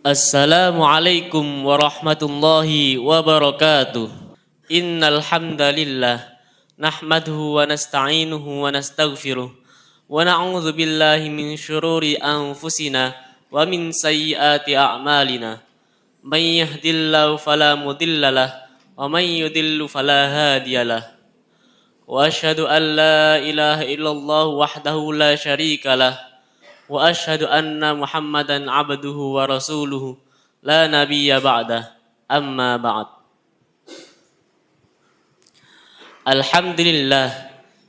Assalamualaikum warahmatullahi wabarakatuh. Innal hamdalillah nahmaduhu wa nasta'inuhu wa nastaghfiruh wa na'udzu billahi min syururi anfusina wa min sayyiati a'malina. May yahdihillahu fala mudhillalah wa may yudhlil fala hadiyalah. Wa asyhadu an la ilaha illallah wahdahu la syarikalah. Wa asyhadu anna Muhammadan abduhu wa rasuluhu la nabiyya ba'dah. Amma ba'd. Alhamdulillah,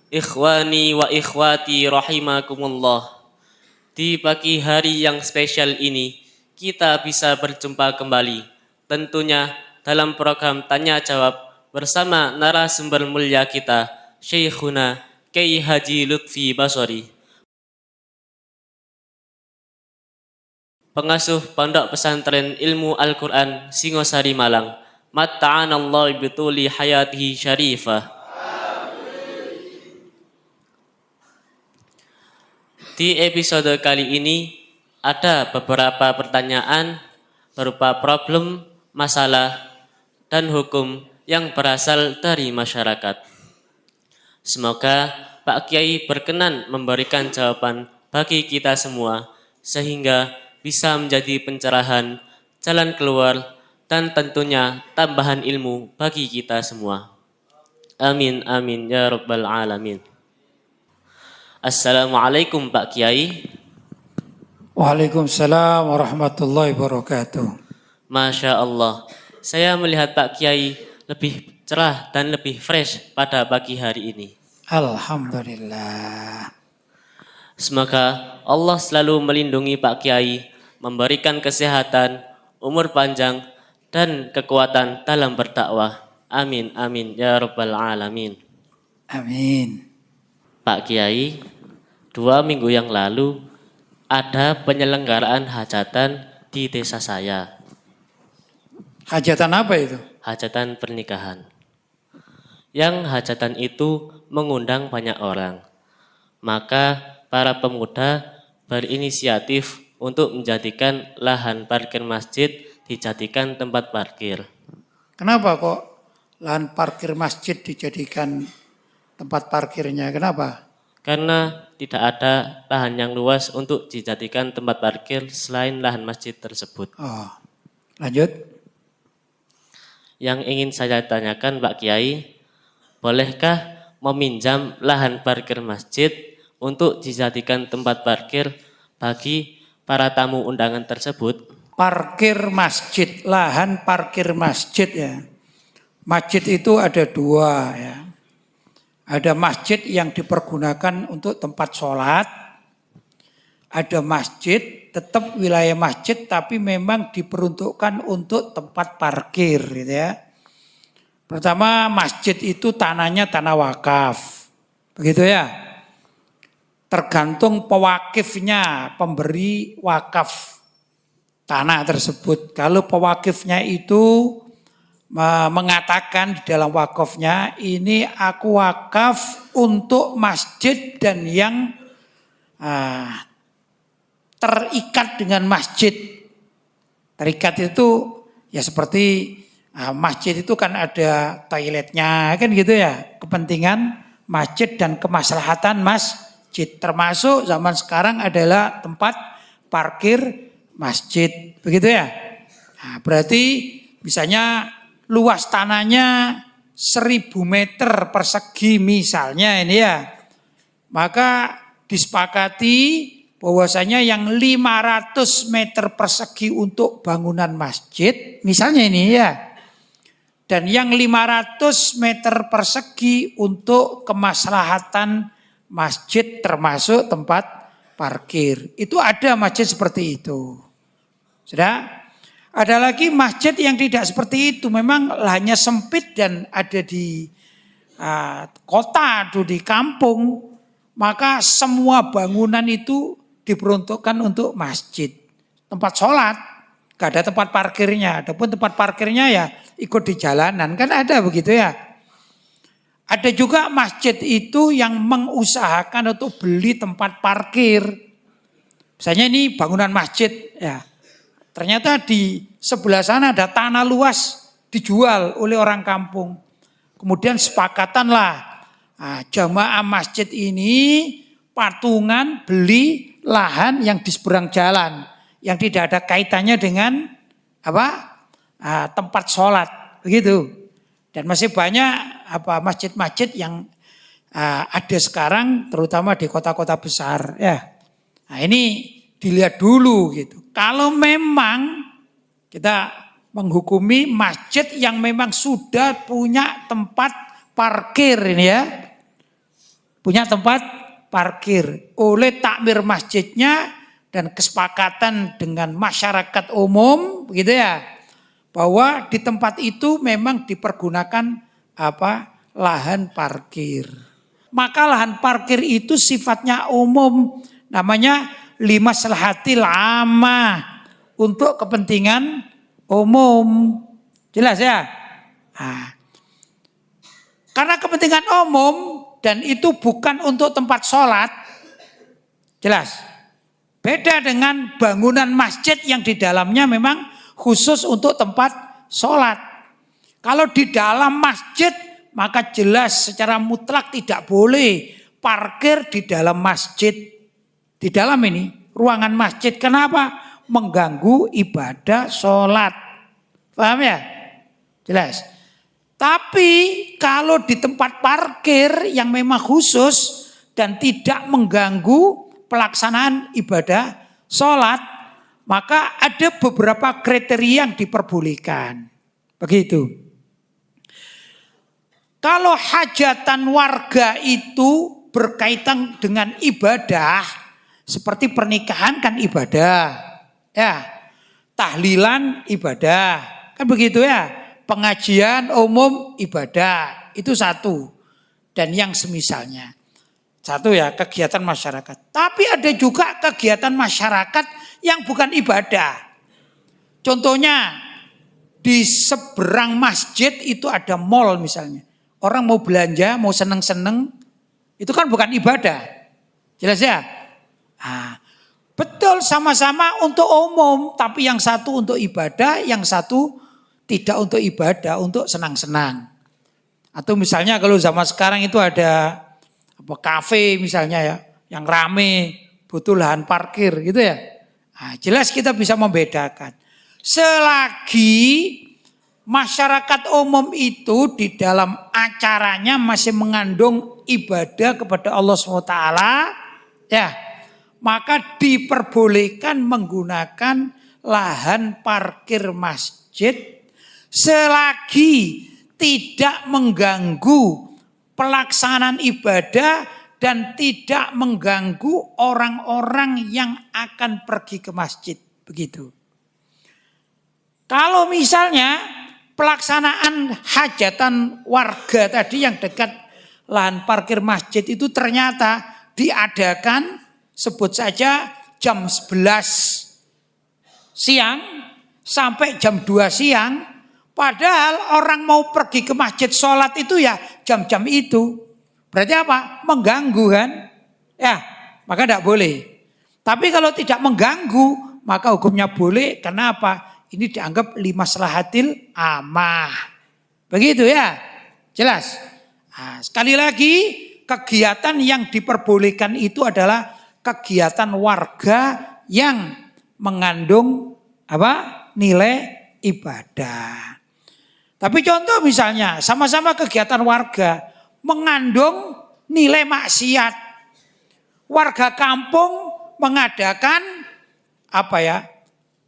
ikhwani wa ikhwati rahimakumullah. Di pagi hari yang spesial ini kita bisa berjumpa kembali, tentunya dalam program Tanya Jawab bersama narasumber mulia kita, Syekhuna Kyai Haji Lutfi Basori, pengasuh Pondok Pesantren Ilmu Al-Quran Singosari Malang. Matta'anallahu bituli hayatihi syarifah. Di episode kali ini ada beberapa pertanyaan berupa problem, masalah, dan hukum yang berasal dari masyarakat. Semoga Pak Kiai berkenan memberikan jawaban bagi kita semua sehingga bisa menjadi pencerahan, jalan keluar, dan tentunya tambahan ilmu bagi kita semua. Amin, amin, ya rabbal alamin. Assalamualaikum Pak Kiai. Waalaikumsalam warahmatullahi wabarakatuh. Masya Allah, saya melihat Pak Kiai lebih cerah dan lebih fresh pada pagi hari ini. Alhamdulillah. Semoga Allah selalu melindungi Pak Kiai, memberikan kesehatan, umur panjang, dan kekuatan dalam berdakwah. Amin, amin, ya rabbal alamin. Amin. Pak Kiai, 2 minggu yang lalu ada penyelenggaraan hajatan di desa saya. Hajatan apa itu? Hajatan pernikahan. Yang hajatan itu mengundang banyak orang. Maka para pemuda berinisiatif untuk menjadikan lahan parkir masjid dijadikan tempat parkir. Kenapa kok lahan parkir masjid dijadikan tempat parkirnya? Kenapa? Karena tidak ada lahan yang luas untuk dijadikan tempat parkir selain lahan masjid tersebut. Oh, lanjut. Yang ingin saya tanyakan Pak Kiai, bolehkah meminjam lahan parkir masjid untuk dijadikan tempat parkir bagi para tamu undangan tersebut? Parkir masjid, lahan parkir masjid ya. Masjid itu ada 2 ya. Ada masjid yang dipergunakan untuk tempat sholat. Ada masjid, tetap wilayah masjid tapi memang diperuntukkan untuk tempat parkir gitu ya. Pertama, masjid itu tanahnya tanah wakaf. Begitu ya. Tergantung pewakifnya, pemberi wakaf tanah tersebut. Kalau pewakifnya itu mengatakan di dalam wakafnya, ini aku wakaf untuk masjid dan yang terikat dengan masjid. Terikat itu ya seperti masjid itu kan ada toiletnya kan gitu ya. Kepentingan masjid dan kemaslahatan masjid. Termasuk zaman sekarang adalah tempat parkir masjid. Begitu ya. Nah, berarti misalnya luas tanahnya 1000 meter persegi misalnya ini ya. Maka disepakati bahwasanya yang 500 meter persegi untuk bangunan masjid. Misalnya ini ya. Dan yang 500 meter persegi untuk kemaslahatan masjid termasuk tempat parkir. Itu ada masjid seperti itu. Sudah? Ada lagi masjid yang tidak seperti itu. Memang hanya sempit dan ada di kota atau di kampung. Maka semua bangunan itu diperuntukkan untuk masjid. Tempat sholat. Gak ada tempat parkirnya. Adapun tempat parkirnya ya ikut di jalanan. Kan ada begitu ya. Ada juga masjid itu yang mengusahakan untuk beli tempat parkir. Misalnya ini bangunan masjid ya. Ternyata di sebelah sana ada tanah luas dijual oleh orang kampung. Kemudian sepakatanlah jamaah masjid ini patungan beli lahan yang di seberang jalan yang tidak ada kaitannya dengan tempat sholat begitu. Dan masih banyak masjid-masjid yang ada sekarang terutama di kota-kota besar ya. Nah, ini dilihat dulu gitu. Kalau memang kita menghukumi masjid yang memang sudah punya tempat parkir ini ya. Punya tempat parkir oleh takmir masjidnya dan kesepakatan dengan masyarakat umum begitu ya. Bahwa di tempat itu memang dipergunakan lahan parkir. Maka lahan parkir itu sifatnya umum, namanya limaslahatil ammah, untuk kepentingan umum. Jelas ya? Karena kepentingan umum dan itu bukan untuk tempat sholat. Jelas? Beda dengan bangunan masjid yang di dalamnya memang khusus untuk tempat sholat. Kalau di dalam masjid maka jelas secara mutlak tidak boleh parkir di dalam masjid. Di dalam ini ruangan masjid. Kenapa? Mengganggu ibadah sholat. Paham ya? Jelas. Tapi kalau di tempat parkir yang memang khusus dan tidak mengganggu pelaksanaan ibadah sholat, maka ada beberapa kriteria yang diperbolehkan. Begitu. Kalau hajatan warga itu berkaitan dengan ibadah, seperti pernikahan kan ibadah, ya, tahlilan ibadah, kan begitu ya, pengajian umum ibadah, itu satu, dan yang semisalnya. Satu ya, kegiatan masyarakat. Tapi ada juga kegiatan masyarakat yang bukan ibadah. Contohnya, di seberang masjid itu ada mall misalnya. Orang mau belanja, mau seneng-seneng, itu kan bukan ibadah. Jelas ya? Betul, sama-sama untuk umum, tapi yang satu untuk ibadah, yang satu tidak untuk ibadah, untuk senang-senang. Atau misalnya kalau zaman sekarang itu ada kafe misalnya ya, yang rame, butuh lahan parkir gitu ya. Jelas kita bisa membedakan. Selagi masyarakat umum itu di dalam acaranya masih mengandung ibadah kepada Allah SWT, ya, maka diperbolehkan menggunakan lahan parkir masjid selagi tidak mengganggu pelaksanaan ibadah dan tidak mengganggu orang-orang yang akan pergi ke masjid. Begitu. Kalau misalnya pelaksanaan hajatan warga tadi yang dekat lahan parkir masjid itu ternyata diadakan sebut saja jam 11 siang sampai jam 2 siang. Padahal orang mau pergi ke masjid sholat itu ya jam-jam itu. Berarti apa? Mengganggu kan? Ya, maka tidak boleh. Tapi kalau tidak mengganggu maka hukumnya boleh. Kenapa? Ini dianggap limaslahatil ammah. Begitu ya? Jelas? Sekali lagi, kegiatan yang diperbolehkan itu adalah kegiatan warga yang mengandung nilai ibadah. Tapi contoh misalnya, sama-sama kegiatan warga mengandung nilai maksiat. Warga kampung mengadakan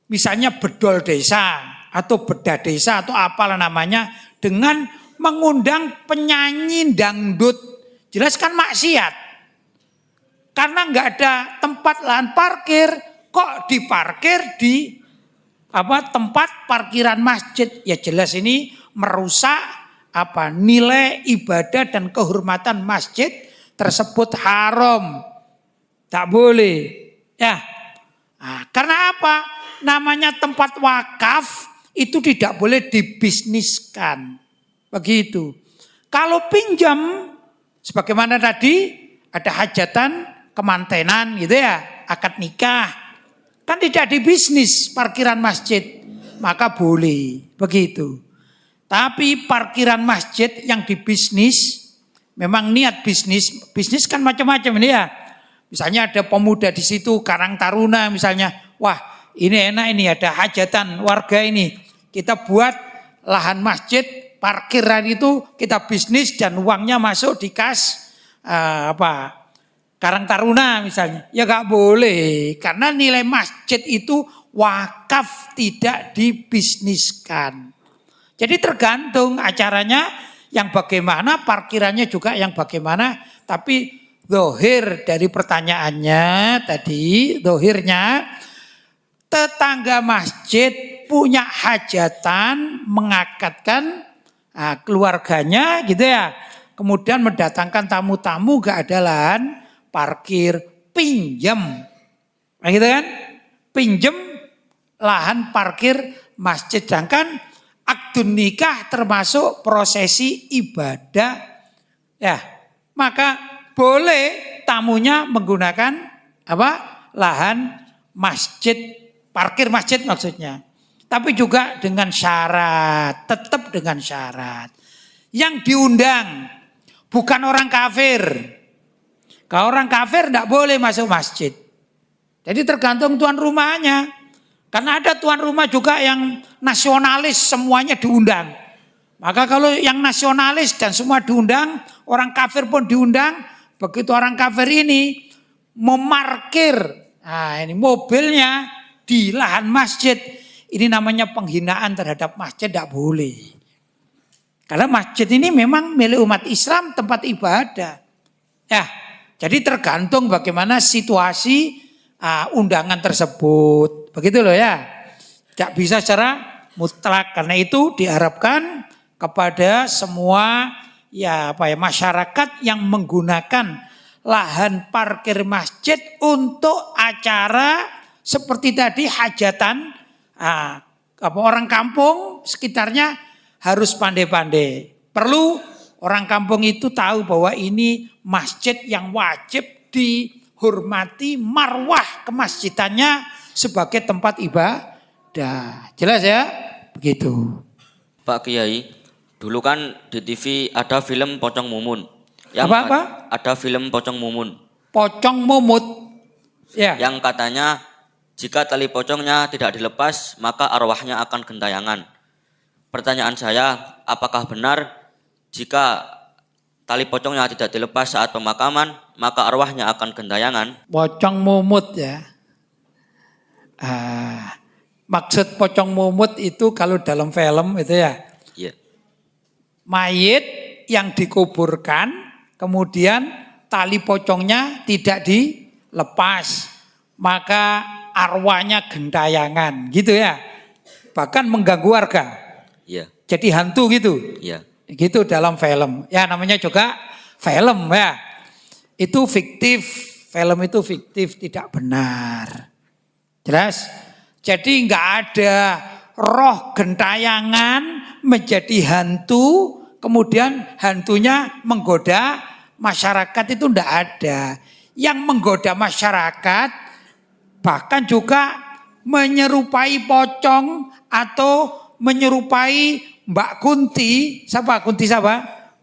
misalnya bedol desa atau bedah desa atau apalah namanya dengan mengundang penyanyi dangdut. Jelas kan maksiat. Karena nggak ada tempat lahan parkir, kok diparkir di tempat parkiran masjid. Ya jelas ini merusak nilai ibadah dan kehormatan masjid tersebut haram. Tak boleh. Ya. Karena apa? Namanya tempat wakaf itu tidak boleh dibisniskan. Begitu. Kalau pinjam, sebagaimana tadi ada hajatan kemantenan gitu ya, akad nikah. Kan tidak di bisnis parkiran masjid, maka boleh begitu. Tapi parkiran masjid yang di bisnis, memang niat bisnis kan macam-macam ini ya. Misalnya ada pemuda di situ, Karang Taruna misalnya, wah ini enak ini ada hajatan warga ini, kita buat lahan masjid, parkiran itu kita bisnis dan uangnya masuk di kas Karang Taruna misalnya, ya gak boleh. Karena nilai masjid itu wakaf, tidak dibisniskan. Jadi tergantung acaranya yang bagaimana, parkirannya juga yang bagaimana. Tapi zahir dari pertanyaannya tadi, zahirnya tetangga masjid punya hajatan, mengakatkan keluarganya gitu ya. Kemudian mendatangkan tamu-tamu, gak ada lahan parkir, pinjam. Nah gitu kan? Pinjam lahan parkir masjid. Sedangkan akdun nikah termasuk prosesi ibadah. Ya, maka boleh tamunya menggunakan lahan masjid, parkir masjid maksudnya. Tapi juga dengan syarat, tetap dengan syarat. Yang diundang bukan orang kafir. Kalau orang kafir tidak boleh masuk masjid. Jadi tergantung tuan rumahnya. Karena ada tuan rumah juga yang nasionalis, semuanya diundang. Maka kalau yang nasionalis dan semua diundang, orang kafir pun diundang. Begitu orang kafir ini memarkir ini mobilnya di lahan masjid. Ini namanya penghinaan terhadap masjid, tidak boleh. Karena masjid ini memang milik umat Islam, tempat ibadah. Ya, jadi tergantung bagaimana situasi undangan tersebut. Begitu loh ya. Tidak bisa secara mutlak. Karena itu diharapkan kepada semua masyarakat yang menggunakan lahan parkir masjid untuk acara seperti tadi hajatan orang kampung sekitarnya harus pandai-pandai. Perlu orang kampung itu tahu bahwa ini masjid yang wajib dihormati, marwah kemasjidannya sebagai tempat ibadah. Jelas ya? Begitu. Pak Kiai, dulu kan di TV ada film Pocong Mumun. Apa? Ada film Pocong Mumun. Pocong Mumut. Ya. Yang katanya jika tali pocongnya tidak dilepas, maka arwahnya akan gentayangan. Pertanyaan saya, apakah benar jika tali pocongnya tidak dilepas saat pemakaman, maka arwahnya akan gentayangan? Pocong Mumut ya. Maksud pocong mumut itu kalau dalam film itu ya. Yeah. Mayit yang dikuburkan, kemudian tali pocongnya tidak dilepas, maka arwahnya gentayangan, gitu ya. Bahkan mengganggu warga. Yeah. Jadi hantu gitu. Yeah. Gitu dalam film. Ya namanya juga film ya. Itu fiktif, film itu fiktif, tidak benar. Jelas? Jadi enggak ada roh gentayangan menjadi hantu, kemudian hantunya menggoda masyarakat, itu enggak ada. Yang menggoda masyarakat bahkan juga menyerupai pocong atau menyerupai Mbak Kunti,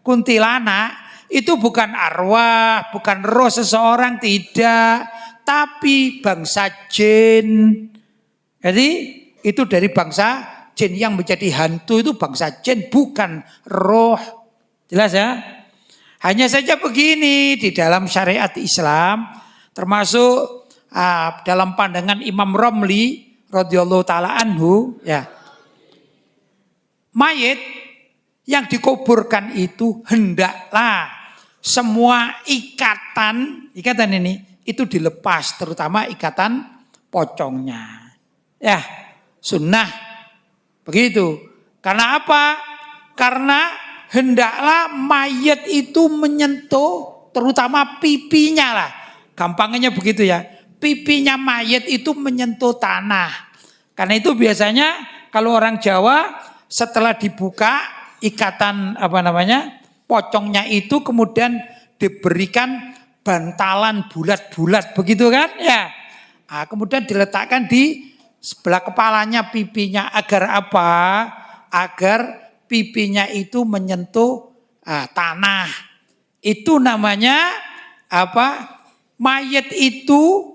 Kuntilanak, itu bukan arwah, bukan roh seseorang, tidak, tapi bangsa jin. Jadi itu dari bangsa jin, yang menjadi hantu itu bangsa jin, bukan roh. Jelas ya? Hanya saja begini, di dalam syariat Islam, termasuk dalam pandangan Imam Romli radhiyallahu taala anhu, ya, mayit yang dikuburkan itu hendaklah semua ikatan ini itu dilepas, terutama ikatan pocongnya. Ya, sunnah begitu. Karena apa? Karena hendaklah mayit itu menyentuh terutama pipinya lah. Gampangnya begitu ya. Pipinya mayit itu menyentuh tanah. Karena itu biasanya kalau orang Jawa setelah dibuka ikatan pocongnya itu kemudian diberikan bantalan bulat-bulat begitu kan ya. Kemudian diletakkan di sebelah kepalanya, pipinya, agar apa? Agar pipinya itu menyentuh tanah. Itu namanya apa? Mayat itu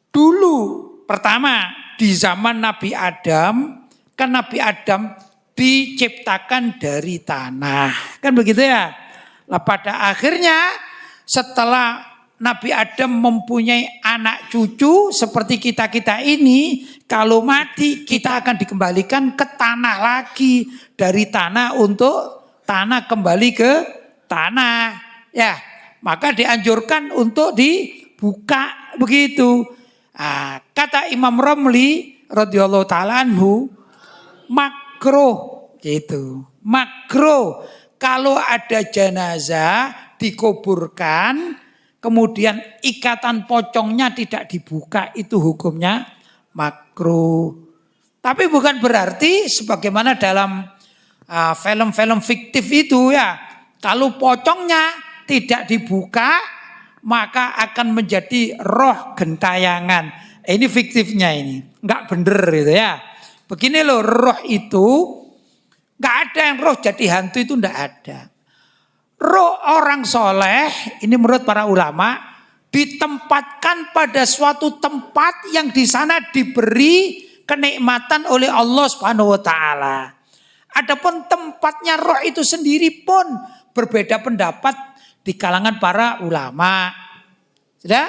dulu pertama di zaman Nabi Adam, kan Nabi Adam diciptakan dari tanah. Kan begitu ya? Nah, pada akhirnya setelah Nabi Adam mempunyai anak cucu seperti kita-kita ini, kalau mati kita akan dikembalikan ke tanah lagi. Dari tanah untuk tanah kembali ke tanah. Ya, maka dianjurkan untuk dibuka begitu. Kata Imam Romli radhiyallahu taala anhu, makruh gitu. Makruh kalau ada jenazah dikuburkan, kemudian ikatan pocongnya tidak dibuka, itu hukumnya makruh. Tapi bukan berarti sebagaimana dalam film-film fiktif itu ya, kalau pocongnya tidak dibuka maka akan menjadi roh gentayangan. Ini fiktifnya ini, nggak bener itu ya. Begini loh, roh itu nggak ada yang roh jadi hantu, itu nggak ada. Roh orang soleh, ini menurut para ulama, ditempatkan pada suatu tempat yang di sana diberi kenikmatan oleh Allah Subhanahu wa taala. Adapun tempatnya roh itu sendiri pun berbeda pendapat di kalangan para ulama. Sudah?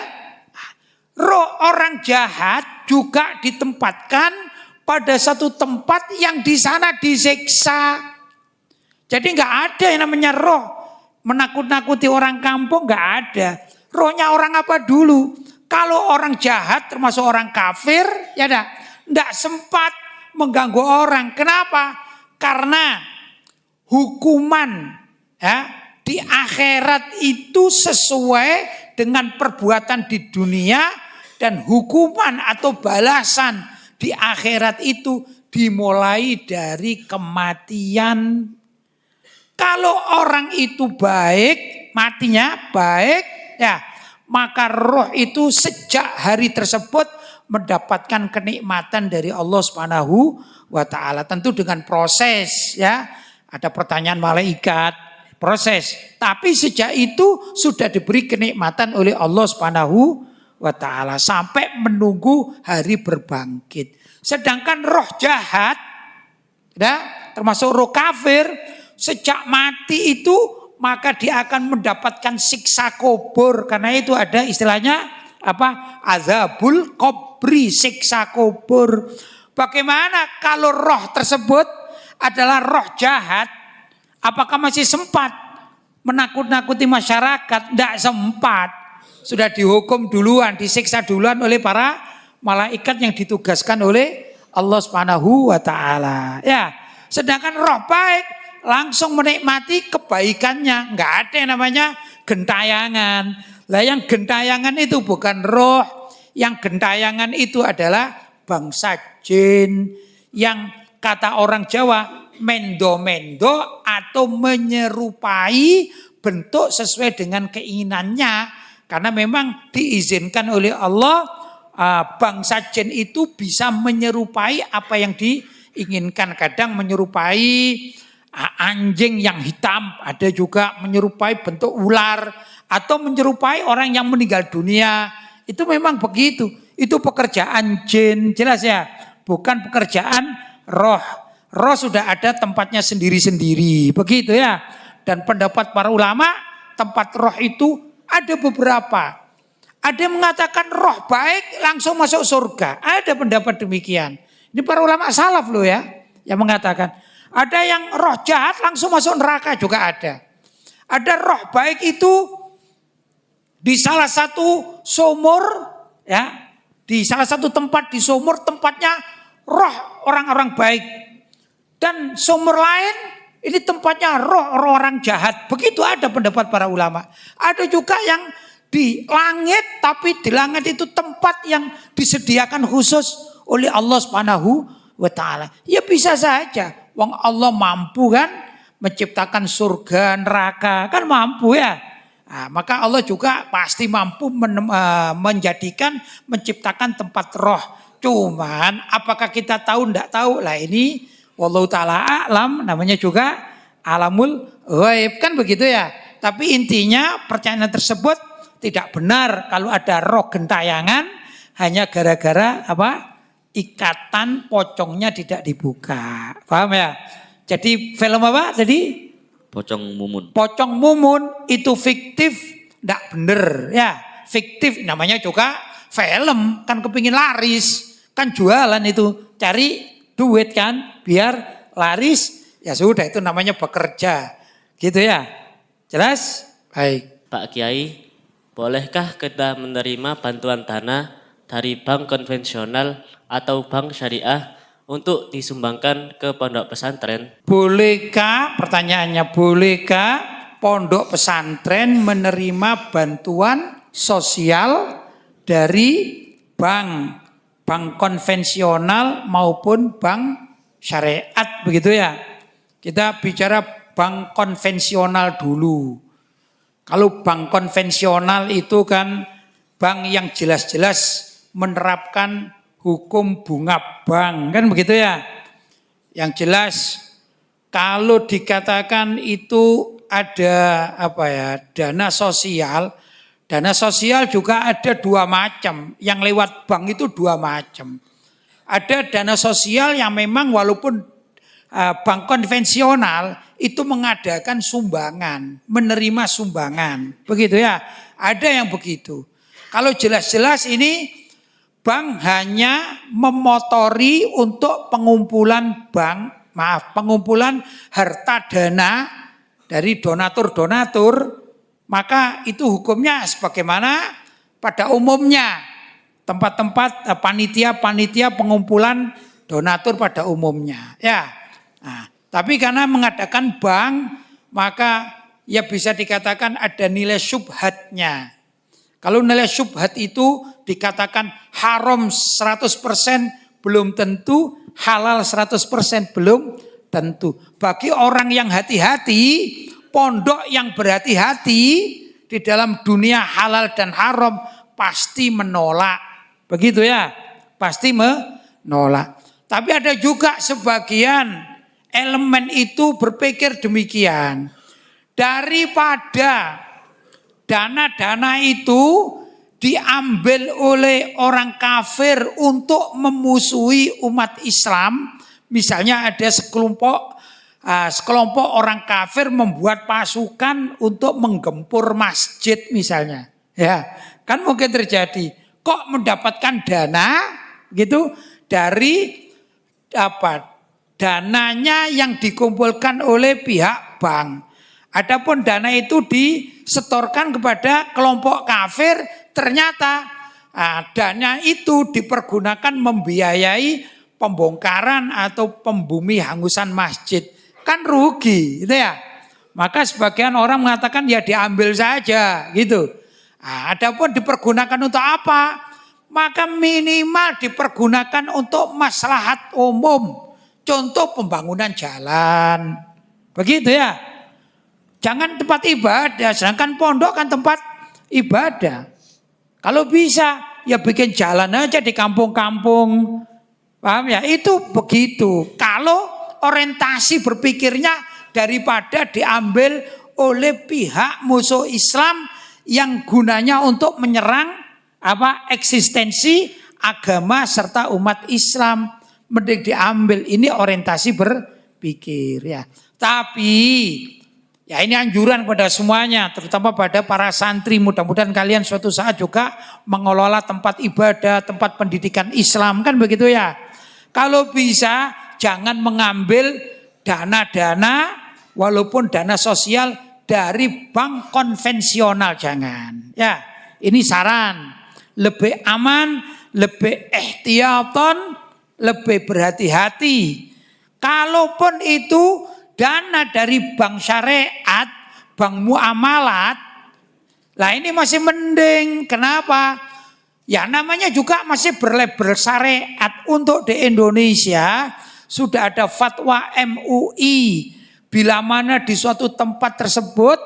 Roh orang jahat juga ditempatkan pada satu tempat yang di sana disiksa. Jadi nggak ada yang namanya roh menakut-nakuti orang kampung, nggak ada. Rohnya orang apa dulu? Kalau orang jahat termasuk orang kafir, ya nggak sempat mengganggu orang. Kenapa? Karena hukuman ya di akhirat itu sesuai dengan perbuatan di dunia, dan hukuman atau balasan di akhirat itu dimulai dari kematian. Kalau orang itu baik, matinya baik, ya maka roh itu sejak hari tersebut mendapatkan kenikmatan dari Allah Subhanahu wa taala. Tentu dengan proses ya. Ada pertanyaan malaikat, proses. Tapi sejak itu sudah diberi kenikmatan oleh Allah Subhanahu wa taala sampai menunggu hari berbangkit. Sedangkan roh jahat ya, termasuk roh kafir, sejak mati itu maka dia akan mendapatkan siksa kubur. Karena itu ada istilahnya apa? Azabul kubri, siksa kubur. Bagaimana kalau roh tersebut adalah roh jahat? Apakah masih sempat menakut-nakuti masyarakat? Tidak sempat. Sudah dihukum duluan, disiksa duluan oleh para malaikat yang ditugaskan oleh Allah Subhanahu wa taala. Ya, sedangkan roh baik langsung menikmati kebaikannya. Enggak ada yang namanya gentayangan. Lah yang gentayangan itu bukan roh. Yang gentayangan itu adalah bangsa jin. Yang kata orang Jawa mendo-mendo atau menyerupai bentuk sesuai dengan keinginannya. Karena memang diizinkan oleh Allah bangsa jin itu bisa menyerupai apa yang diinginkan. Kadang menyerupai anjing yang hitam, ada juga menyerupai bentuk ular, atau menyerupai orang yang meninggal dunia. Itu memang begitu. Itu pekerjaan jin, jelas ya. Bukan pekerjaan roh. Roh sudah ada tempatnya sendiri-sendiri, begitu ya. Dan pendapat para ulama, tempat roh itu ada beberapa. Ada yang mengatakan roh baik langsung masuk surga. Ada pendapat demikian. Ini para ulama salaf loh ya, yang mengatakan. Ada yang roh jahat langsung masuk neraka juga ada. Ada roh baik itu di salah satu sumur ya, di salah satu tempat di sumur, tempatnya roh orang-orang baik. Dan sumur lain ini tempatnya roh orang jahat. Begitu ada pendapat para ulama. Ada juga yang di langit, tapi di langit itu tempat yang disediakan khusus oleh Allah Subhanahu wa taala. Ya bisa saja. Wong Allah mampu kan menciptakan surga, neraka, kan mampu ya. Nah, maka Allah juga pasti mampu menciptakan tempat roh. Cuman apakah kita tahu enggak tahu? Lah ini wallahu taala a'lam, namanya juga alamul ghaib kan begitu ya. Tapi intinya percayaan tersebut tidak benar kalau ada roh gentayangan hanya gara-gara apa? Ikatan pocongnya tidak dibuka. Paham ya? Jadi film apa tadi? Pocong Mumun. Pocong Mumun itu fiktif, enggak bener ya. Fiktif namanya juga film, kan kepingin laris, kan jualan itu, cari duit kan biar laris, ya sudah itu namanya bekerja. Gitu ya. Jelas? Baik. Pak Kiai, bolehkah kita menerima bantuan dana dari bank konvensional atau bank syariah untuk disumbangkan ke pondok pesantren? Bolehkah, pertanyaannya, bolehkah pondok pesantren menerima bantuan sosial dari bank konvensional maupun bank syariat begitu ya? Kita bicara bank konvensional dulu. Kalau bank konvensional itu kan bank yang jelas-jelas menerapkan hukum bunga bank, kan begitu ya. Yang jelas kalau dikatakan itu ada apa ya, dana sosial juga ada dua macam. Yang lewat bank itu dua macam. Ada dana sosial yang memang walaupun bank konvensional itu mengadakan sumbangan, menerima sumbangan. Begitu ya. Ada yang begitu. Kalau jelas-jelas ini bank hanya memotori untuk pengumpulan pengumpulan harta dana dari donatur-donatur, maka itu hukumnya sebagaimana pada umumnya tempat-tempat panitia-panitia pengumpulan donatur pada umumnya. Ya. Nah, tapi karena mengadakan bank, maka ya bisa dikatakan ada nilai syubhatnya. Kalau nilai syubhat itu dikatakan haram 100% belum tentu, halal 100% belum tentu. Bagi orang yang hati-hati, pondok yang berhati-hati di dalam dunia halal dan haram pasti menolak. Begitu ya, pasti menolak. Tapi ada juga sebagian elemen itu berpikir demikian. Daripada dana-dana itu diambil oleh orang kafir untuk memusuhi umat Islam. Misalnya ada sekelompok orang kafir membuat pasukan untuk menggempur masjid misalnya. Ya, kan mungkin terjadi. Kok mendapatkan dana gitu dari dananya yang dikumpulkan oleh pihak bank. Adapun dana itu disetorkan kepada kelompok kafir, ternyata dana itu dipergunakan membiayai pembongkaran atau pembumi hangusan masjid. Kan rugi, gitu ya. Maka sebagian orang mengatakan ya diambil saja, gitu. Adapun dipergunakan untuk apa? Maka minimal dipergunakan untuk maslahat umum. Contoh pembangunan jalan. Begitu ya. Jangan tempat ibadah, sedangkan pondok kan tempat ibadah. Kalau bisa ya bikin jalan aja di kampung-kampung. Paham ya? Itu begitu. Kalau orientasi berpikirnya daripada diambil oleh pihak musuh Islam yang gunanya untuk menyerang eksistensi agama serta umat Islam, mending diambil. Ini orientasi berpikir ya. Tapi ya ini anjuran kepada semuanya, terutama pada para santri. Mudah-mudahan kalian suatu saat juga mengelola tempat ibadah, tempat pendidikan Islam, kan begitu ya. Kalau bisa jangan mengambil dana-dana walaupun dana sosial dari bank konvensional, jangan. Ya, ini saran. Lebih aman, lebih ihtiyatan, lebih berhati-hati. Kalaupun itu dana dari bank syariat, bank muamalat, lah ini masih mending. Kenapa? Ya namanya juga masih berlabel syariat. Untuk di Indonesia sudah ada fatwa MUI. Bila mana di suatu tempat tersebut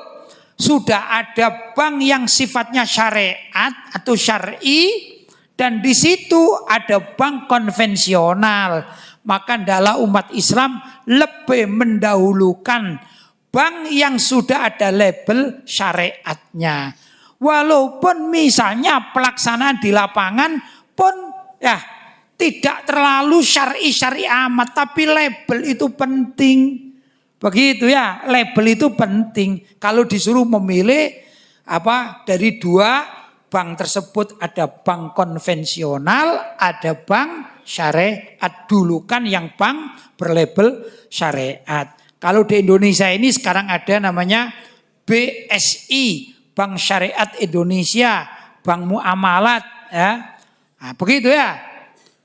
sudah ada bank yang sifatnya syariat atau syar'i, dan di situ ada bank konvensional. Maka dalam umat Islam lebih mendahulukan bank yang sudah ada label syariatnya. Walaupun misalnya pelaksanaan di lapangan pun ya tidak terlalu syar'i amat, tapi label itu penting. Begitu ya, label itu penting. Kalau disuruh memilih dari dua bank tersebut, ada bank konvensional, ada bank syariat. Dulu kan yang bank berlabel syariat. Kalau di Indonesia ini sekarang ada namanya BSI, Bank Syariat Indonesia, Bank Muamalat, ya. Nah, begitu ya.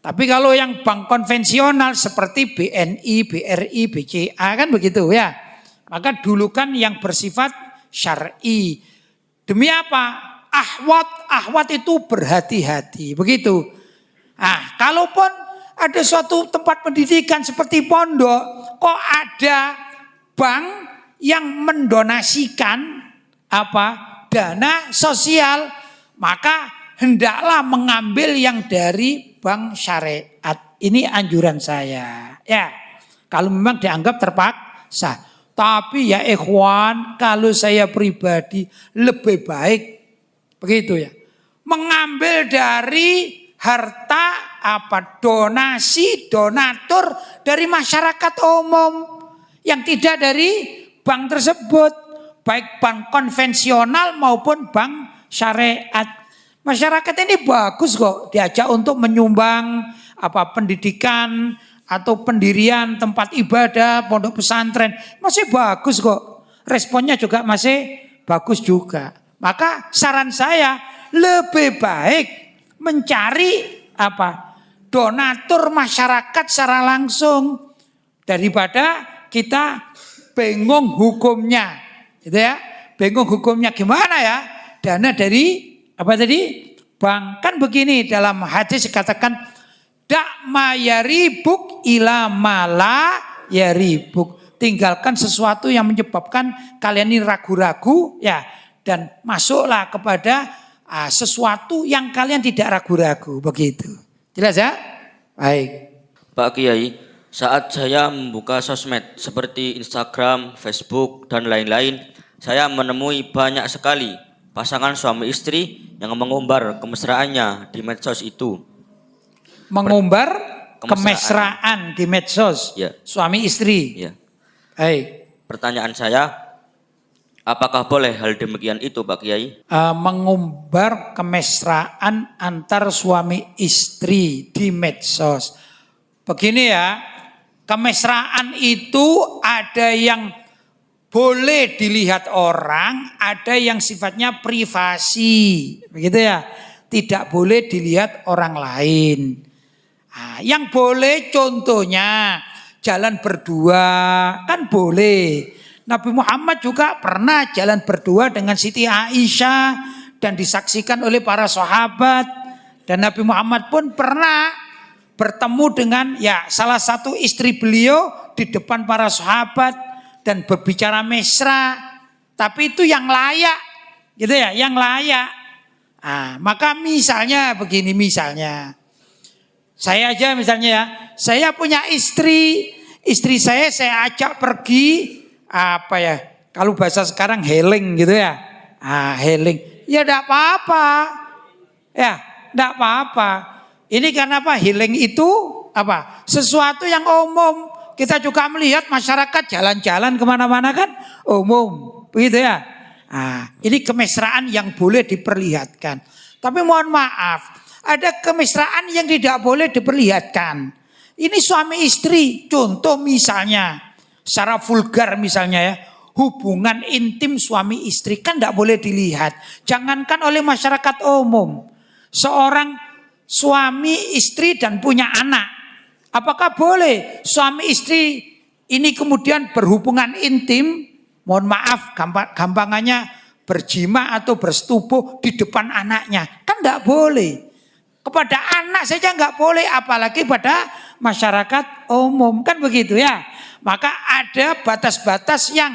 Tapi kalau yang bank konvensional seperti BNI, BRI, BCA kan begitu ya. Maka dulu kan yang bersifat syar'i. Demi apa? Ahwat itu berhati-hati, begitu. Nah, kalaupun ada suatu tempat pendidikan seperti pondok, kok ada bank yang mendonasikan dana sosial, maka hendaklah mengambil yang dari bank syariat. Ini anjuran saya. Ya, kalau memang dianggap terpaksa. Tapi ya ikhwan, kalau saya pribadi lebih baik begitu ya, mengambil dari harta donasi, donatur dari masyarakat umum yang tidak dari bank tersebut, baik bank konvensional maupun bank syariat. Masyarakat ini bagus kok diajak untuk menyumbang pendidikan atau pendirian tempat ibadah, pondok pesantren, masih bagus kok. Responnya juga masih bagus juga. Maka saran saya lebih baik mencari donatur masyarakat secara langsung daripada kita bingung hukumnya, gitu ya. Bingung hukumnya gimana ya? Dana dari bank. Kan begini dalam hadis dikatakan dak ma yaribuk ila mala yaribuk. Tinggalkan sesuatu yang menyebabkan kalian ini ragu-ragu ya, dan masuklah kepada sesuatu yang kalian tidak ragu-ragu, begitu. Jelas ya? Baik. Pak Kiai, saat saya membuka sosmed seperti Instagram, Facebook, dan lain-lain, saya menemui banyak sekali pasangan suami istri yang mengumbar kemesraannya di medsos itu. Mengumbar kemesraan di medsos, ya. Suami istri. Ya. Baik. Pertanyaan saya, apakah boleh hal demikian itu, Pak Kiai? Mengumbar kemesraan antar suami istri di medsos. Begini ya, kemesraan itu ada yang boleh dilihat orang, ada yang sifatnya privasi, begitu ya. Tidak boleh dilihat orang lain. Yang boleh contohnya jalan berdua, kan boleh. Nabi Muhammad juga pernah jalan berdua dengan Siti Aisyah dan disaksikan oleh para sahabat. Dan Nabi Muhammad pun pernah bertemu dengan salah satu istri beliau di depan para sahabat dan berbicara mesra. Tapi itu yang layak, gitu ya, yang layak. Maka misalnya begini, saya aja misalnya ya, saya punya istri saya ajak pergi kalau bahasa sekarang healing gitu ya. Healing. Ya enggak apa-apa. Ya, enggak apa-apa. Ini karena healing itu sesuatu yang umum. Kita juga melihat masyarakat jalan-jalan kemana-mana kan umum. Begitu ya. Ini kemesraan yang boleh diperlihatkan. Tapi mohon maaf, ada kemesraan yang tidak boleh diperlihatkan. Ini suami istri, contoh misalnya, secara vulgar misalnya ya, hubungan intim suami istri kan tidak boleh dilihat. Jangankan oleh masyarakat umum, seorang suami istri dan punya anak, apakah boleh suami istri ini kemudian berhubungan intim? Mohon maaf, gampangannya berjima atau bersetubuh di depan anaknya, kan tidak boleh. Kepada anak saja nggak boleh, apalagi pada masyarakat umum, kan begitu ya. Maka ada batas-batas yang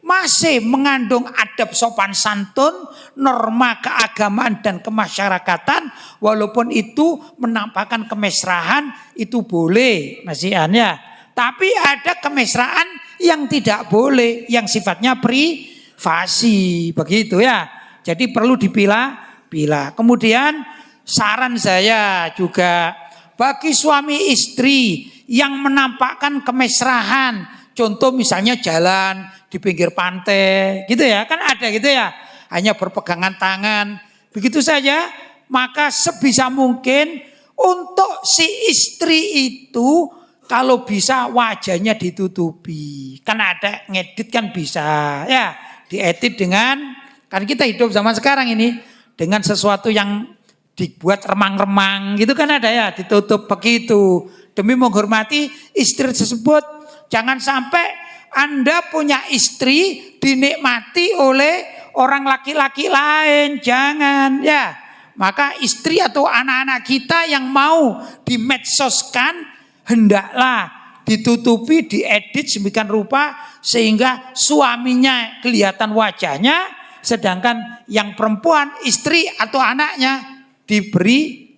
masih mengandung adab sopan santun, norma keagamaan dan kemasyarakatan, walaupun itu menampakkan kemesraan itu boleh masihan ya. Tapi ada kemesraan yang tidak boleh, yang sifatnya privasi, begitu ya. Jadi perlu dipilah-pilah. Kemudian saran saya juga bagi suami istri yang menampakkan kemesraan, contoh misalnya jalan di pinggir pantai, gitu ya, kan ada gitu ya, hanya berpegangan tangan, begitu saja, maka sebisa mungkin untuk si istri itu kalau bisa wajahnya ditutupi, kan ada ngedit kan bisa, ya, diedit dengan, kan kita hidup zaman sekarang ini dengan sesuatu yang dibuat remang-remang, gitu kan ada ya, ditutup begitu, demi menghormati istri tersebut, jangan sampai Anda punya istri dinikmati oleh orang laki-laki lain, jangan ya. Maka istri atau anak-anak kita yang mau dimedsoskan hendaklah ditutupi, diedit sedemikian rupa sehingga suaminya kelihatan wajahnya, sedangkan yang perempuan istri atau anaknya diberi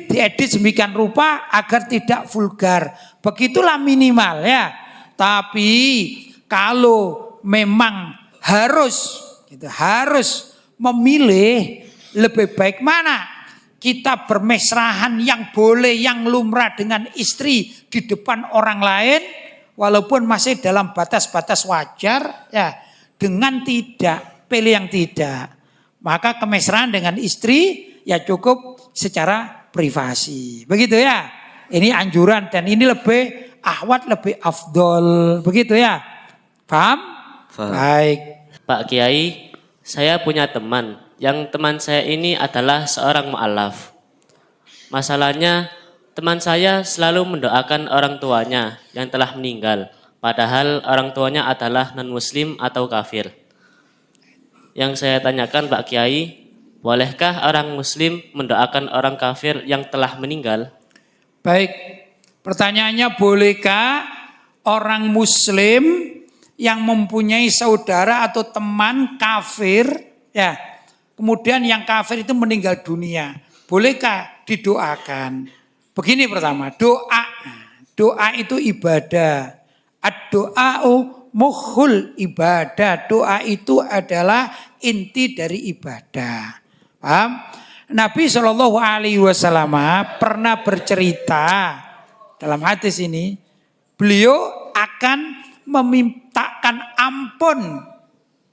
diedit sedemikian rupa agar tidak vulgar. Begitulah minimal ya. Tapi kalau memang harus memilih, lebih baik mana kita bermesrahan yang boleh, yang lumrah dengan istri di depan orang lain, walaupun masih dalam batas-batas wajar ya, dengan tidak pilih yang tidak. Maka kemesraan dengan istri ya cukup secara privasi. Begitu ya. Ini anjuran dan ini lebih ahwat, lebih afdol. Begitu ya. Paham? Baik. Pak Kiai, saya punya teman. Yang teman saya ini adalah seorang mu'alaf. Masalahnya teman saya selalu mendoakan orang tuanya yang telah meninggal. Padahal orang tuanya adalah non-muslim atau kafir. Yang saya tanyakan Pak Kiai, bolehkah orang muslim mendoakan orang kafir yang telah meninggal? Baik, pertanyaannya bolehkah orang muslim yang mempunyai saudara atau teman kafir, ya, kemudian yang kafir itu meninggal dunia, bolehkah didoakan? Begini pertama, doa itu ibadah. Ad-doa'u mukhul ibadah, doa itu adalah inti dari ibadah. Paham? Nabi SAW pernah bercerita dalam hadis ini, beliau akan memintakan ampun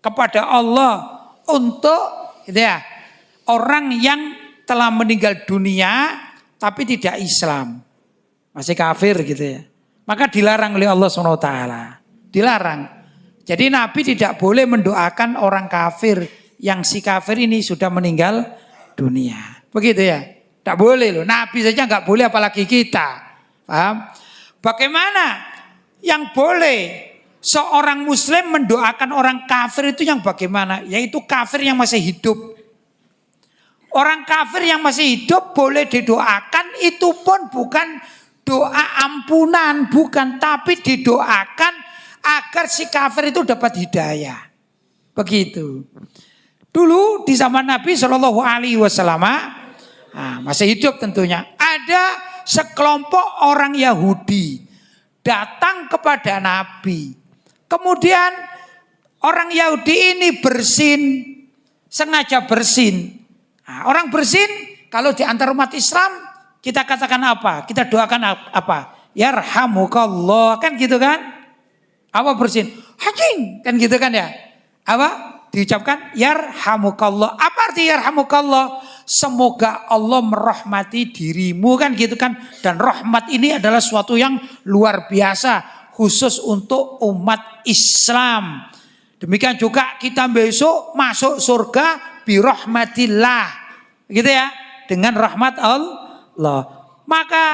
kepada Allah untuk gitu ya, orang yang telah meninggal dunia tapi tidak Islam, masih kafir gitu ya. Maka dilarang oleh Allah SWT. Dilarang. Jadi Nabi tidak boleh mendoakan orang kafir yang si kafir ini sudah meninggal dunia. Begitu ya. Tidak boleh loh. Nabi saja nggak boleh apalagi kita. Paham? Bagaimana yang boleh seorang muslim mendoakan orang kafir itu yang bagaimana? Yaitu kafir yang masih hidup. Orang kafir yang masih hidup boleh didoakan, itu pun bukan doa ampunan, bukan, tapi didoakan agar si kafir itu dapat hidayah. Begitu. Dulu di zaman Nabi SAW, masih hidup tentunya, ada sekelompok orang Yahudi datang kepada Nabi. Kemudian orang Yahudi ini sengaja bersin. Orang bersin kalau di antara umat Islam kita katakan apa? Kita doakan apa? Yarhamukallah, kan gitu kan? Apa bersin? Hajing, kan gitu kan ya? Apa? Diucapkan yarhamukallah. Apa arti yarhamukallah? Semoga Allah merahmati dirimu, kan gitu kan? Dan rahmat ini adalah suatu yang luar biasa, khusus untuk umat Islam. Demikian juga kita besok masuk surga birahmatillah, gitu ya, dengan rahmat Allah. Maka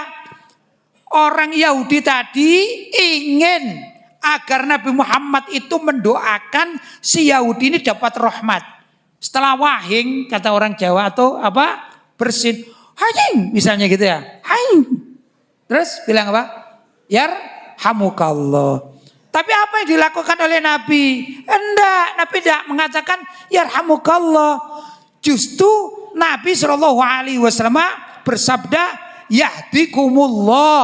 orang Yahudi tadi ingin agar Nabi Muhammad itu mendoakan si Yahudi ini dapat rahmat. Setelah wahing, kata orang Jawa atau apa, bersin, hajing misalnya gitu ya, hajing. Terus bilang apa? Yarhamukallah. Tapi apa yang dilakukan oleh Nabi? Enggak, Nabi tidak mengatakan yarhamukallah. Justru Nabi SAW bersabda yahdikumullah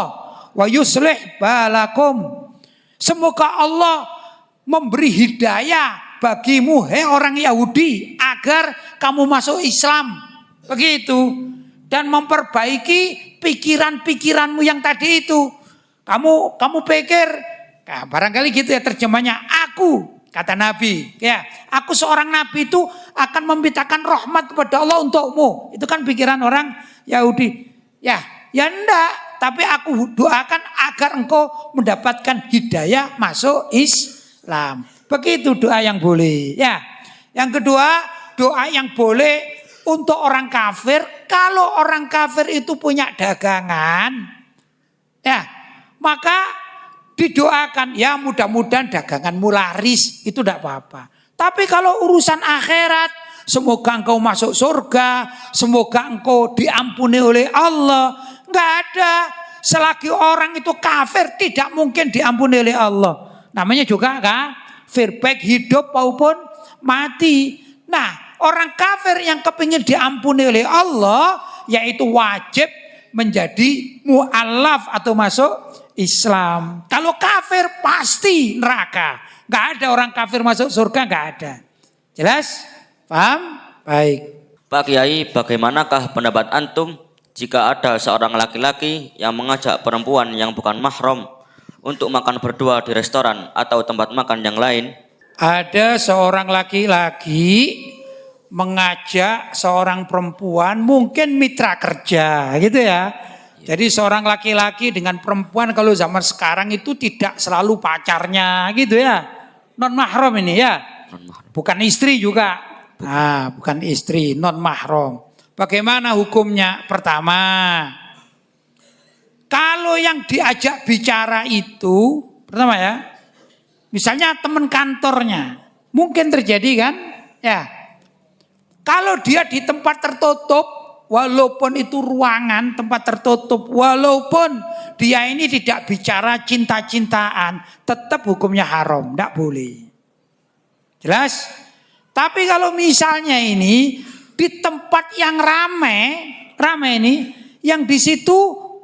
wa yuslih balakum. Semoga Allah memberi hidayah bagimu, hei orang Yahudi, agar kamu masuk Islam. Begitu. Dan memperbaiki pikiran-pikiranmu yang tadi itu. Kamu pikir, nah, barangkali gitu ya terjemahnya. Aku, kata Nabi, ya, aku seorang Nabi itu akan memintakan rahmat kepada Allah untukmu. Itu kan pikiran orang Yahudi. Ya enggak. Tapi aku doakan agar engkau mendapatkan hidayah masuk Islam. Begitu doa yang boleh. Ya. Yang kedua, doa yang boleh untuk orang kafir, kalau orang kafir itu punya dagangan, ya, maka didoakan, ya mudah-mudahan daganganmu laris, itu tidak apa-apa. Tapi kalau urusan akhirat, semoga engkau masuk surga, semoga engkau diampuni oleh Allah, enggak ada. Selagi orang itu kafir, tidak mungkin diampuni oleh Allah. Namanya juga kafir, baik hidup maupun mati. Nah, orang kafir yang kepingin diampuni oleh Allah, yaitu wajib menjadi mu'allaf atau masuk Islam. Kalau kafir pasti neraka. Gak ada orang kafir masuk surga, gak ada. Jelas? Paham? Baik. Pak Kiai, bagaimanakah pendapat antum jika ada seorang laki-laki yang mengajak perempuan yang bukan mahram untuk makan berdua di restoran atau tempat makan yang lain? Ada seorang laki-laki mengajak seorang perempuan, mungkin mitra kerja gitu ya. Jadi seorang laki-laki dengan perempuan kalau zaman sekarang itu tidak selalu pacarnya gitu ya. Non mahram ini ya. Bukan istri juga. Nah, bukan istri, non mahram. Bagaimana hukumnya? Pertama, kalau yang diajak bicara itu, pertama ya, misalnya teman kantornya, mungkin terjadi kan? Ya. Kalau dia di tempat tertutup, walaupun itu ruangan tempat tertutup, walaupun dia ini tidak bicara cinta-cintaan, tetap hukumnya haram, tidak boleh. Jelas? Tapi kalau misalnya ini di tempat yang ramai ini, yang di situ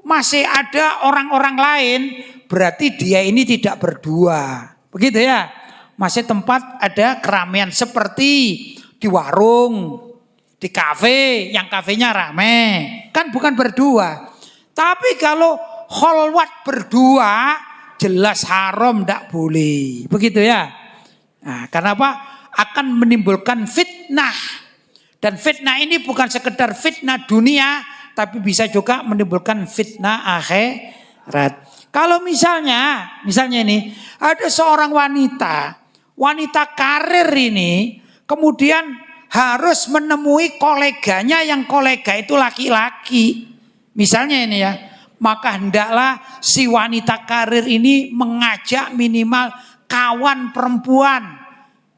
masih ada orang-orang lain, berarti dia ini tidak berdua. Begitu ya? Masih tempat ada keramaian seperti di warung, di kafe, yang kafenya ramai, kan bukan berdua. Tapi kalau kholwat berdua, jelas haram, tidak boleh. Begitu ya? Nah, karena apa? Akan menimbulkan fitnah. Dan fitnah ini bukan sekedar fitnah dunia, tapi bisa juga menimbulkan fitnah akhirat. Kalau misalnya ini ada seorang wanita karir ini, kemudian harus menemui koleganya yang kolega itu laki-laki. Misalnya ini ya, maka hendaklah si wanita karir ini mengajak minimal kawan perempuan.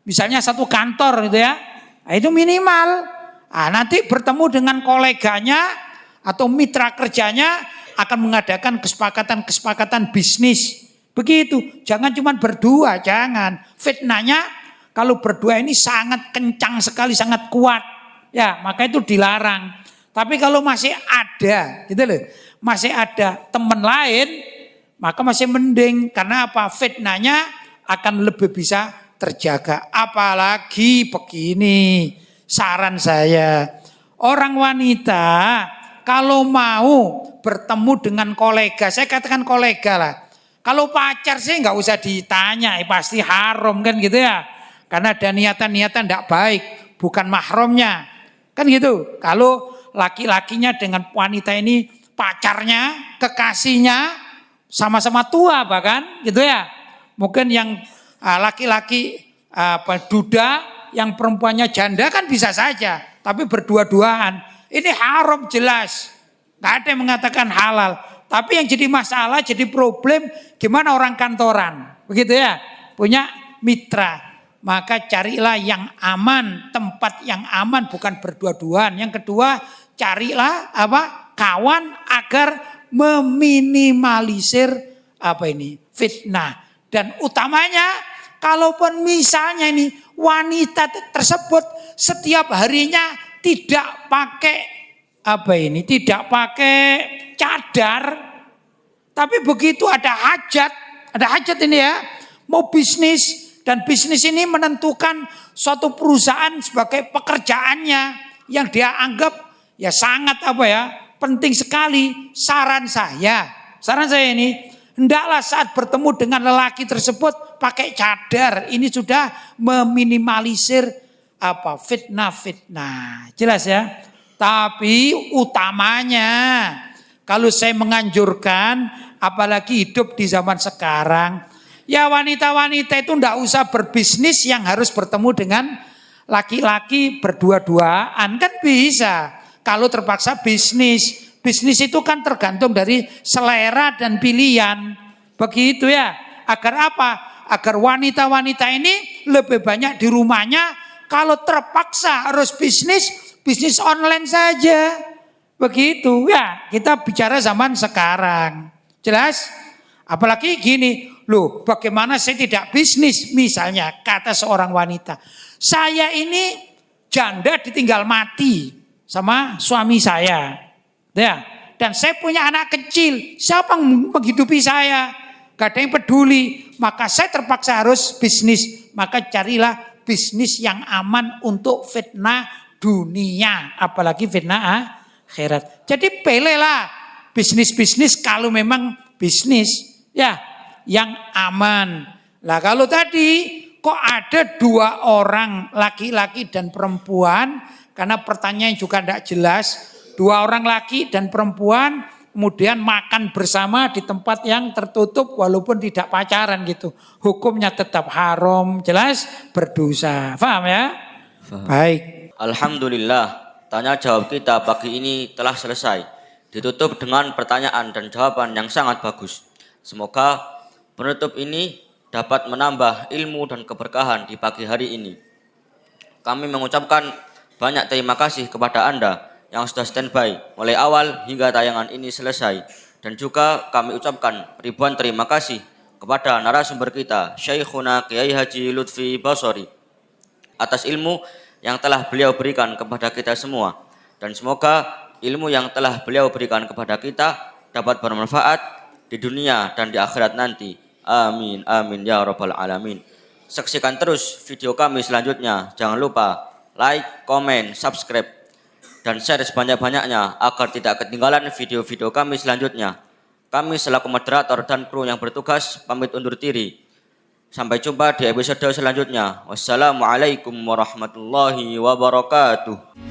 Misalnya satu kantor gitu ya. Nah, itu minimal. Nah, nanti bertemu dengan koleganya atau mitra kerjanya akan mengadakan kesepakatan bisnis. Begitu. Jangan cuma berdua, jangan. Fitnahnya kalau berdua ini sangat kencang sekali, sangat kuat. Ya, maka itu dilarang. Tapi kalau masih ada, gitu loh. Masih ada teman lain, maka masih mending. Karena apa? Fitnahnya akan lebih bisa terjaga. Apalagi begini, saran saya, orang wanita kalau mau bertemu dengan kolega, saya katakan kolega lah. Kalau pacar sih nggak usah ditanya, pasti haram kan gitu ya. Karena ada niatan-niatan tidak baik, bukan mahramnya. Kan gitu. Kalau laki-lakinya dengan wanita ini pacarnya, kekasihnya, sama-sama tua bahkan gitu ya. Mungkin yang laki-laki duda, yang perempuannya janda kan bisa saja. Tapi berdua-duaan. Ini haram jelas. Gak ada yang mengatakan halal. Tapi yang jadi masalah, jadi problem, gimana orang kantoran. Begitu ya. Punya mitra. Maka carilah yang aman, tempat yang aman, bukan berdua-duaan. Yang kedua, carilah kawan agar meminimalisir fitnah. Dan utamanya kalaupun misalnya ini wanita tersebut setiap harinya tidak pakai tidak pakai cadar, tapi begitu ada hajat ini ya, mau bisnis, dan bisnis ini menentukan suatu perusahaan sebagai pekerjaannya yang dia anggap ya sangat penting sekali. Saran saya ini, hendaklah saat bertemu dengan lelaki tersebut pakai cadar. Ini sudah meminimalisir fitnah. Jelas ya? Tapi utamanya kalau saya menganjurkan, apalagi hidup di zaman sekarang, ya wanita-wanita itu ndak usah berbisnis yang harus bertemu dengan laki-laki berdua-duaan, kan bisa. Kalau terpaksa bisnis itu kan tergantung dari selera dan pilihan. Begitu ya. Agar apa? Agar wanita-wanita ini lebih banyak di rumahnya. Kalau terpaksa harus bisnis online saja. Begitu ya. Kita bicara zaman sekarang. Jelas? Apalagi gini, loh bagaimana saya tidak bisnis? Misalnya kata seorang wanita, saya ini janda ditinggal mati sama suami saya. Ya, dan saya punya anak kecil, siapa yang menghidupi saya? Gak ada yang peduli, maka saya terpaksa harus bisnis. Maka carilah bisnis yang aman untuk fitnah dunia, apalagi fitnah akhirat. Jadi pilihlah bisnis kalau memang bisnis ya yang aman. Lah kalau tadi kok ada 2 orang, laki-laki dan perempuan, karena pertanyaan juga tidak jelas, 2 orang laki dan perempuan kemudian makan bersama di tempat yang tertutup walaupun tidak pacaran gitu. Hukumnya tetap haram, jelas berdosa. Paham ya? Faham. Baik. Alhamdulillah, tanya jawab kita pagi ini telah selesai. Ditutup dengan pertanyaan dan jawaban yang sangat bagus. Semoga penutup ini dapat menambah ilmu dan keberkahan di pagi hari ini. Kami mengucapkan banyak terima kasih kepada Anda yang sudah standby mulai awal hingga tayangan ini selesai. Dan juga kami ucapkan ribuan terima kasih kepada narasumber kita, Syekhuna Kiai Haji Lutfi Basori, atas ilmu yang telah beliau berikan kepada kita semua. Dan semoga ilmu yang telah beliau berikan kepada kita dapat bermanfaat di dunia dan di akhirat nanti. Amin, amin ya rabbal alamin. Saksikan terus video kami selanjutnya. Jangan lupa like, komen, subscribe, dan share sebanyak-banyaknya agar tidak ketinggalan video-video kami selanjutnya. Kami selaku moderator dan kru yang bertugas pamit undur diri. Sampai jumpa di episode selanjutnya. Wassalamualaikum warahmatullahi wabarakatuh.